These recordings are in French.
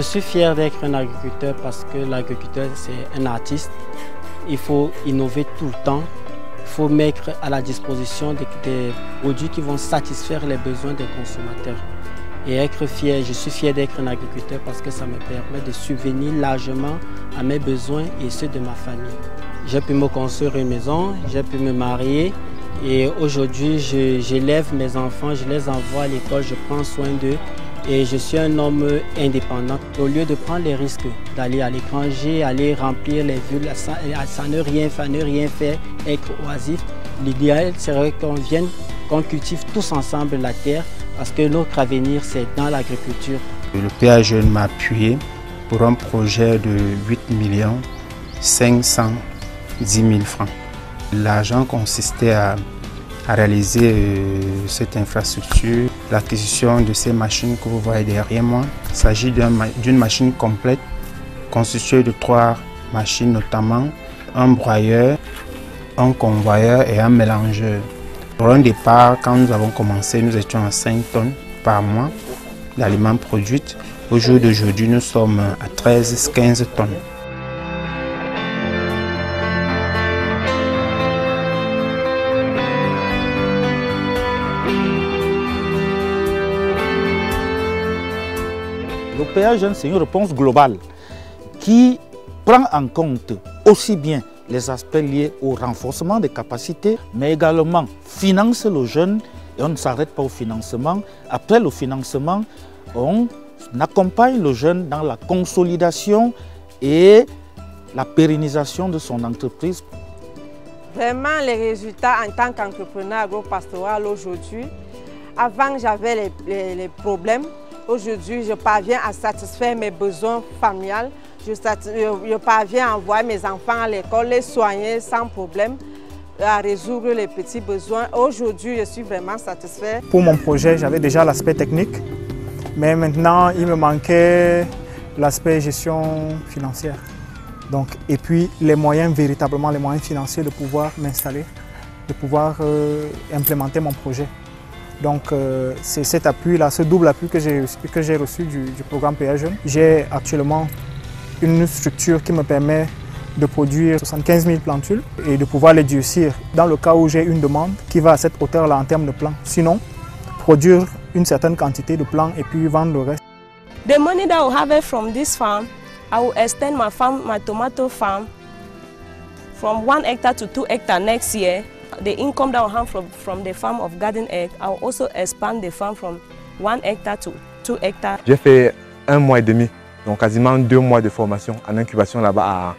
Je suis fier d'être un agriculteur parce que l'agriculteur, c'est un artiste. Il faut innover tout le temps. Il faut mettre à la disposition des produits qui vont satisfaire les besoins des consommateurs. Et être fier, je suis fier d'être un agriculteur parce que ça me permet de subvenir largement à mes besoins et ceux de ma famille. J'ai pu me construire une maison, j'ai pu me marier et aujourd'hui j'élève mes enfants, je les envoie à l'école, je prends soin d'eux et je suis un homme indépendant. Au lieu de prendre les risques d'aller à l'étranger, aller remplir les villes, ça ne rien faire, être oisif, l'idéal serait qu'on cultive tous ensemble la terre parce que notre avenir c'est dans l'agriculture. Le PA Jeune m'a appuyé pour un projet de 8 510 000 francs. L'argent consistait à réaliser cette infrastructure, l'acquisition de ces machines que vous voyez derrière moi. Il s'agit d'une machine complète constituée de 3 machines notamment, un broyeur, un convoyeur et un mélangeur. Pour un départ, quand nous avons commencé, nous étions à 5 tonnes par mois d'aliments produits. Au jour d'aujourd'hui, nous sommes à 13-15 tonnes. Le PA Jeune, c'est une réponse globale qui prend en compte aussi bien les aspects liés au renforcement des capacités, mais également finance le jeune et on ne s'arrête pas au financement. Après le financement, on accompagne le jeune dans la consolidation et la pérennisation de son entreprise. Vraiment, les résultats en tant qu'entrepreneur agropastoral aujourd'hui, avant j'avais les problèmes. Aujourd'hui, je parviens à satisfaire mes besoins familiales. Je parviens à envoyer mes enfants à l'école, les soigner sans problème, à résoudre les petits besoins. Aujourd'hui, je suis vraiment satisfaite. Pour mon projet, j'avais déjà l'aspect technique, mais maintenant, il me manquait l'aspect gestion financière. Donc, et puis, les moyens, véritablement les moyens financiers de pouvoir m'installer, de pouvoir implémenter mon projet. Donc c'est cet appui-là, ce double appui que j'ai reçu du programme PA Jeune. J'ai actuellement une structure qui me permet de produire 75 000 plantules et de pouvoir les durcir dans le cas où j'ai une demande qui va à cette hauteur-là en termes de plants. Sinon, produire une certaine quantité de plants et puis vendre le reste. The money that I will have from this farm, I will extend my farm, my tomato farm, from 1 hectare to 2 hectares next year. The income that I have from the farm of Garden Egg, I will also expand the farm from 1 hectare to 2 hectares. J'ai fait 1 mois et demi, donc quasiment 2 mois de formation en incubation là-bas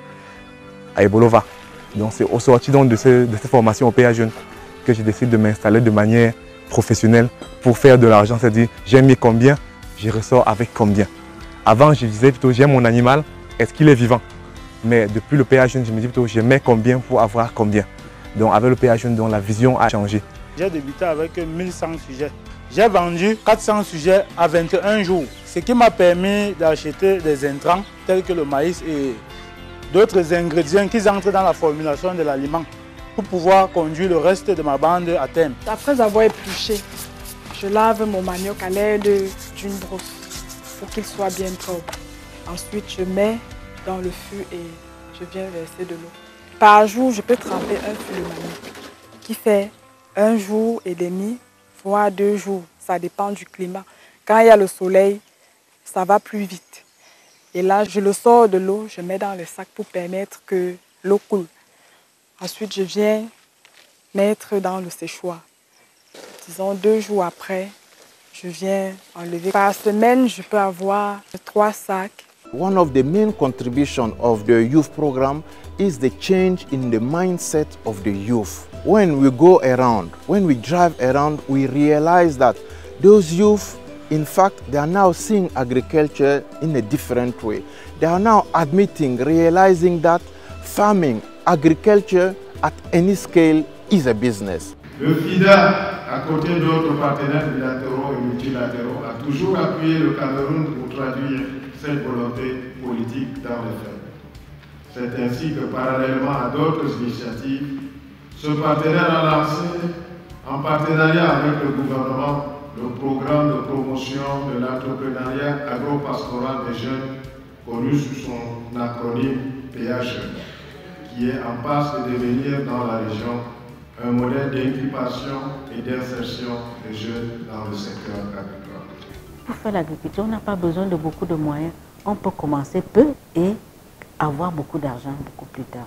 à Ebolova. Donc c'est au sorti de cette formation au PA Jeune que j'ai décidé de m'installer de manière professionnelle pour faire de l'argent. C'est-à-dire, j'ai mis combien, je ressors avec combien. Avant, je disais plutôt, j'ai mon animal, est-ce qu'il est vivant? Mais depuis le PA Jeune, je me dis plutôt, je mets combien pour avoir combien. Donc avec le PA Jeune, la vision a changé. J'ai débuté avec 1100 sujets. J'ai vendu 400 sujets à 21 jours, ce qui m'a permis d'acheter des intrants tels que le maïs et d'autres ingrédients qui entrent dans la formulation de l'aliment pour pouvoir conduire le reste de ma bande à terme. Après avoir épluché, je lave mon manioc à l'aide d'une brosse pour qu'il soit bien propre. Ensuite, je mets dans le fût et je viens verser de l'eau. Par jour, je peux tremper un fût de manioc qui fait 1 jour et demi, voire 2 jours. Ça dépend du climat. Quand il y a le soleil, ça va plus vite. Et là, je le sors de l'eau, je mets dans le sac pour permettre que l'eau coule. Ensuite, je viens mettre dans le séchoir. Disons 2 jours après, je viens enlever. Par semaine, je peux avoir 3 sacs. One of the main contributions of the youth program is the change in the mindset of the youth. When we go around, when we drive around, we realize that those youth, in fact, they are now seeing agriculture in a different way. They are now admitting, realizing that farming, agriculture at any scale is a business. Le FIDA, à côté d'autres partenaires bilatéraux et multilatéraux, a toujours appuyé le Cameroun pour traduire cette volonté politique dans les faits. C'est ainsi que, parallèlement à d'autres initiatives, ce partenaire a lancé, en partenariat avec le gouvernement, le programme de promotion de l'entrepreneuriat agro-pastoral des jeunes, connu sous son acronyme PH, qui est en passe de devenir dans la région un modèle d'incubation et d'insertion des jeunes dans le secteur agricole. Pour faire l'agriculture, on n'a pas besoin de beaucoup de moyens. On peut commencer peu et avoir beaucoup d'argent beaucoup plus tard.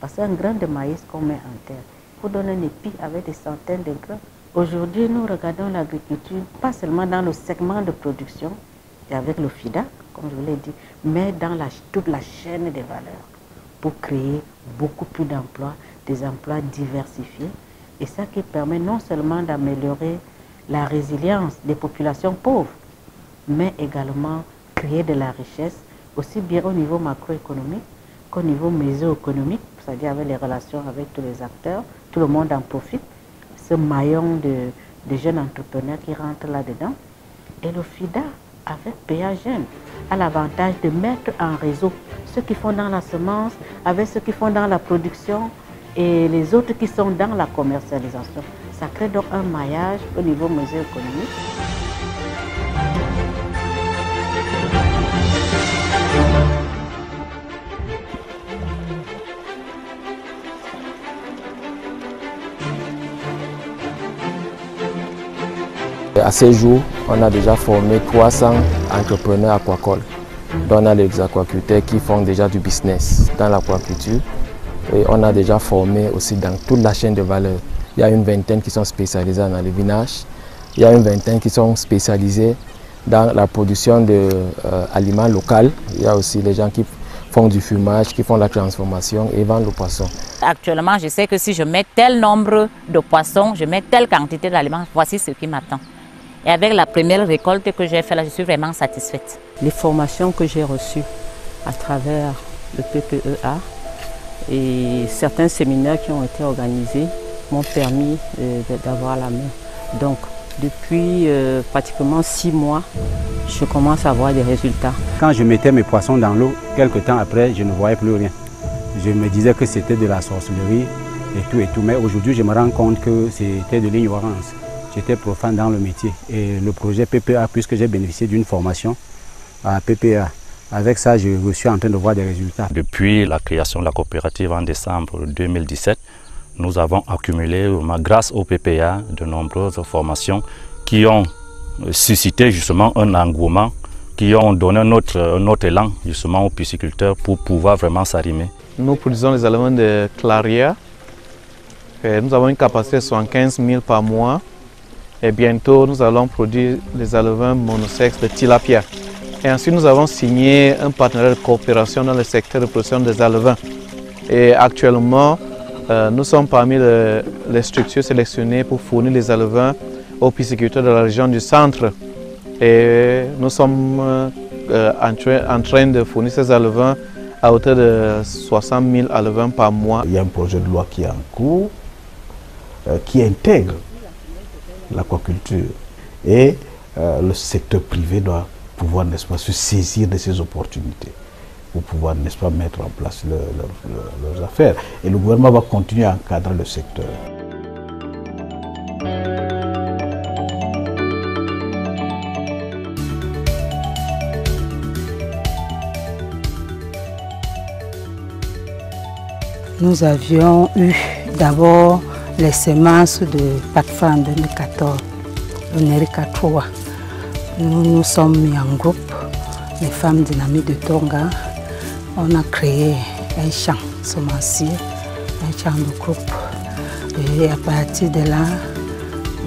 Parce qu'un grain de maïs qu'on met en terre, il faut donner un épi avec des centaines de grains. Aujourd'hui, nous regardons l'agriculture pas seulement dans le segment de production et avec le FIDA, comme je vous l'ai dit, mais dans toute la chaîne des valeurs pour créer beaucoup plus d'emplois, des emplois diversifiés. Et ça qui permet non seulement d'améliorer la résilience des populations pauvres, mais également créer de la richesse, aussi bien au niveau macroéconomique qu'au niveau mésoéconomique, c'est-à-dire avec les relations avec tous les acteurs, tout le monde en profite. Ce maillon de jeunes entrepreneurs qui rentrent là-dedans. Et le FIDA, avec PA Jeunes, a l'avantage de mettre en réseau ceux qui font dans la semence, avec ceux qui font dans la production et les autres qui sont dans la commercialisation. Ça crée donc un maillage au niveau mésoéconomique. À ce jour, on a déjà formé 300 entrepreneurs aquacoles. Donc on a les aquaculteurs qui font déjà du business dans l'aquaculture. Et on a déjà formé aussi dans toute la chaîne de valeur. Il y a une vingtaine qui sont spécialisés dans le vinage. Il y a une vingtaine qui sont spécialisés dans la production d'aliments locaux. Il y a aussi les gens qui font du fumage, qui font la transformation et vendent le poisson. Actuellement, je sais que si je mets tel nombre de poissons, je mets telle quantité d'aliments, voici ce qui m'attend. Et avec la première récolte que j'ai faite là, je suis vraiment satisfaite. Les formations que j'ai reçues à travers le PPEA et certains séminaires qui ont été organisés m'ont permis d'avoir la main. Donc, depuis pratiquement 6 mois, je commence à voir des résultats. Quand je mettais mes poissons dans l'eau, quelques temps après, je ne voyais plus rien. Je me disais que c'était de la sorcellerie et tout. Mais aujourd'hui, je me rends compte que c'était de l'ignorance. J'étais profane dans le métier. Et le projet PPA, puisque j'ai bénéficié d'une formation à PPA, avec ça, je suis en train de voir des résultats. Depuis la création de la coopérative en décembre 2017, nous avons accumulé, grâce au PPA, de nombreuses formations qui ont suscité justement un engouement, qui ont donné un autre élan justement aux pisciculteurs pour pouvoir vraiment s'arrimer. Nous produisons les aliments de claria. Nous avons une capacité de 75 000 par mois. Et bientôt, nous allons produire les alevins monosexes de tilapia. Et ensuite, nous avons signé un partenariat de coopération dans le secteur de production des alevins. Et actuellement, nous sommes parmi les structures sélectionnées pour fournir les alevins aux pisciculteurs de la région du centre. Et nous sommes en train de fournir ces alevins à hauteur de 60 000 alevins par mois. Il y a un projet de loi qui est en cours, qui intègre l'aquaculture et le secteur privé doit pouvoir, n'est-ce pas, se saisir de ces opportunités pour pouvoir, n'est-ce pas, mettre en place leurs affaires. Et le gouvernement va continuer à encadrer le secteur. Nous avions eu d'abord les semences de PATFA en 2014, le Nerika 3. Nous nous sommes mis en groupe, les femmes dynamiques de Tonga. On a créé un champ semencier, un champ de groupe. Et à partir de là,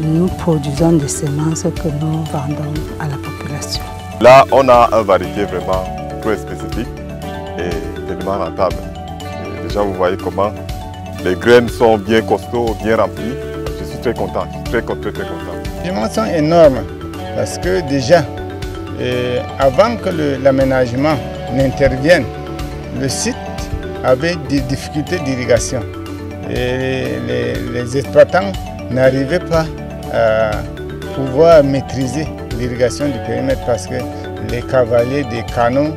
nous produisons des semences que nous vendons à la population. Là, on a une variété vraiment très spécifique et tellement rentable. Et déjà, vous voyez comment les graines sont bien costauds, bien remplies. Je suis très content, très content. Les dimensions sont énormes parce que déjà, avant que l'aménagement n'intervienne, le site avait des difficultés d'irrigation. Les exploitants n'arrivaient pas à pouvoir maîtriser l'irrigation du périmètre parce que les cavaliers des canaux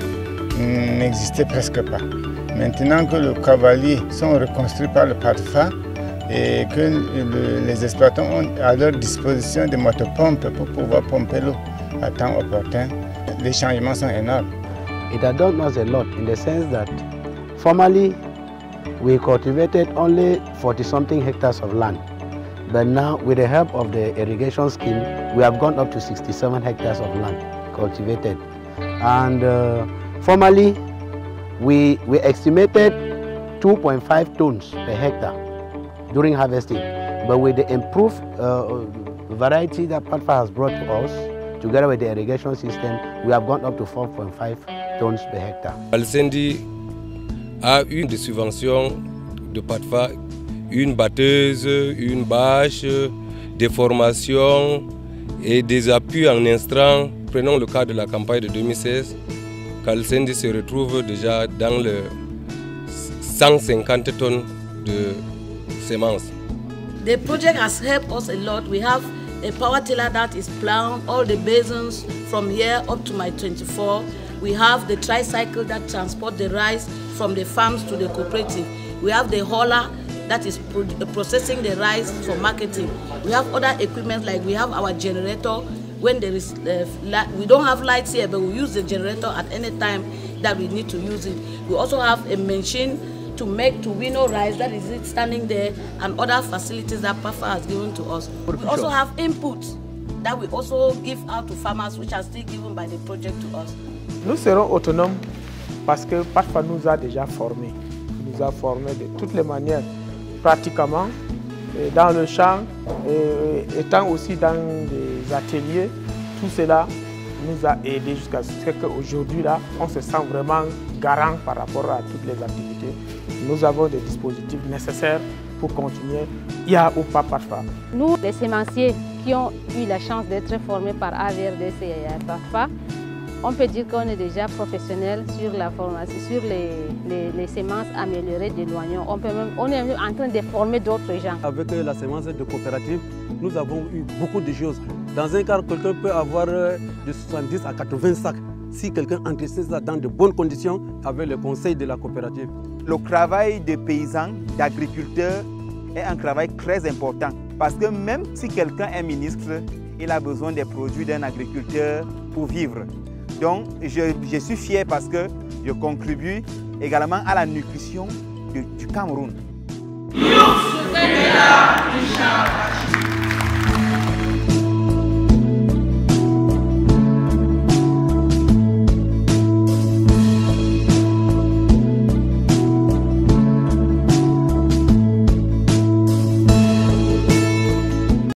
n'existaient presque pas. Maintenant que les cavaliers sont reconstruits par le PATFA, et que les exploitants ont à leur disposition des motopompes pour pouvoir pomper l'eau à temps opportun. Les changements sont énormes. It has done us a lot in the sense that formerly we cultivated only 40-something hectares of land. But now, with the help of the irrigation scheme, we have gone up to 67 hectares of land cultivated. And formerly, we estimated 2.5 tons per hectare during harvesting. But with the improved variety that PATFA has brought to us, together with the irrigation system, we have gone up to 4.5 tons per hectare. Kalsendi a eu des subventions de PATFA, une batteuse, une bâche, des formations et des appuis en intrants. Prenons le cas de la campagne de 2016. Kalsendi se retrouve déjà dans le 150 tonnes de semences. The project has helped us a lot. We have a power tiller that is plowing all the basins from here up to my 24. We have the tricycle that transports the rice from the farms to the cooperative. We have the hauler that is processing the rice for marketing. We have other equipment like we have our generator. When there is, we don't have lights here, but we use the generator at any time that we need to use it. We also have a machine to winnow rice that is standing there, and other facilities that PATFA has given to us. We also have inputs that we also give out to farmers, which are still given by the project to us. Nous serons autonomes parce que PATFA nous a déjà formés. Il nous a formés de toutes les manières, pratiquement, dans le champ, étant aussi dans des ateliers. Tout cela nous a aidés jusqu'à ce qu'aujourd'hui, on se sent vraiment garant par rapport à toutes les activités. Nous avons des dispositifs nécessaires pour continuer, il y a ou pas PATFA. Nous, les sémenciers qui ont eu la chance d'être formés par AVRDC et PATFA, on peut dire qu'on est déjà professionnel sur la formation, sur les semences améliorées de l'oignon. On est même en train de former d'autres gens. Avec la semence de coopérative, nous avons eu beaucoup de choses. Dans un cas, quelqu'un peut avoir de 70 à 80 sacs si quelqu'un entretient ça dans de bonnes conditions avec le conseil de la coopérative. Le travail des paysans, d'agriculteurs est un travail très important parce que même si quelqu'un est ministre, il a besoin des produits d'un agriculteur pour vivre. Donc je suis fier parce que je contribue également à la nutrition du Cameroun.